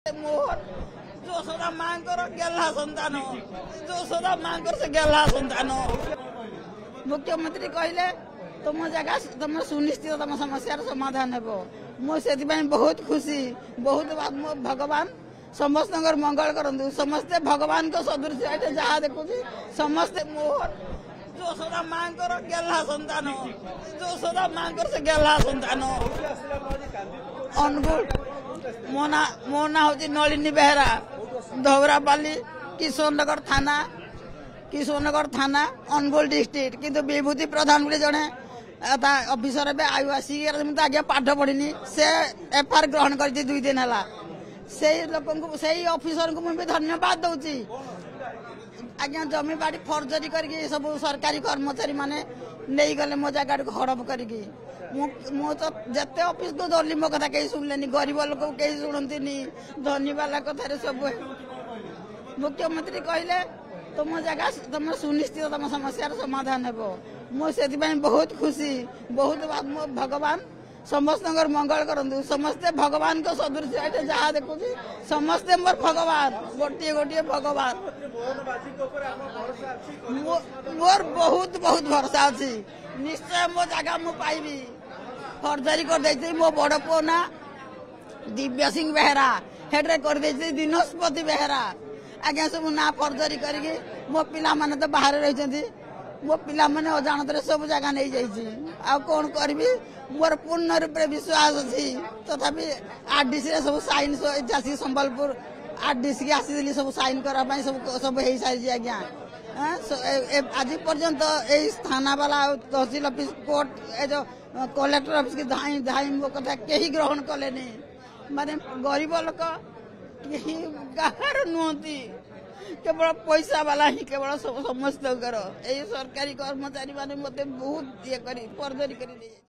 मोहन जोशोदा मांग करो गेल्हा संतान जोशोदा मांग कर से गेल्हा संतान मुख्यमंत्री कहले तुम जगह तुम सुनिश्चित तुम समस्या समाधान हेबो मुझे बहुत खुशी बहुत भगवान समस्त मंगल करंतु समस्ते भगवान को सदृश जहाँ देखु समस्ते मोहन जोशोदा मांग करो गेल्हा संतान जोशोदा मांग कर से गेल्हा संतान अनुगुल मो ना हूँ नलिनी बेहरा धौरापाली किशोरनगर थाना अनुगुल डिस्ट्रिक्ट किंतु विभूति प्रधान बोली जड़े अफिसर आयुआसी आगे पाठ पढ़ी से एफआईआर ग्रहण कर 2 दिन है से लोक से अफिसर को मुझे धन्यवाद दूची आज्ञा जमी बाड़ी फर्जरी करके सब सरकारी कर्मचारी माने नहीं गले मो जगह हड़प करके मु तो जिते ऑफिस को दौली मो कथा कहीं शुणिले गरीब लोक कहीं शुणती धनी वाला कथार सब मुख्यमंत्री कहले तुम जगह तुम सुनिश्चित तुम समस्या समाधान हेबो मुझे बहुत खुशी बहुत भगवान समस्त मंगल करंतु समस्ते भगवान को सदृश जहाँ देखु समस्ते मोर भगवान गोटे गोटे भगवान मोर बहुत बहुत भरोसा अच्छी निश्चय मो जगह मु पाइबी फर्जरी कर मो बड़ पु ना दिव्य सिंह बेहरा हेड्रे कर दिनस्पति बेहरा आज्ञा सब ना फर्जरी करके मो पिला माने तो बाहर रही मो पिला माने अजाणत सब जगह नहीं जाइए आ कौन करी मोर पूर्ण रूप विश्वास अच्छी तथापि आरडीसी सब साइन आसी संबलपुर आरडीसी की आसी सब साइन करने सब हो सारी आज्ञा आज पर्यंत थाना वाला तहसील ऑफिस कोर्ट जो कलेक्टर ऑफिस की धाई धाई मो कथा कहीं ग्रहण कले माने गरीब लोक गार नुहति केवल पैसा वाला ही केवल समस्त सरकारी कर्मचारी माने मते बहुत ये करी फर्जरी करी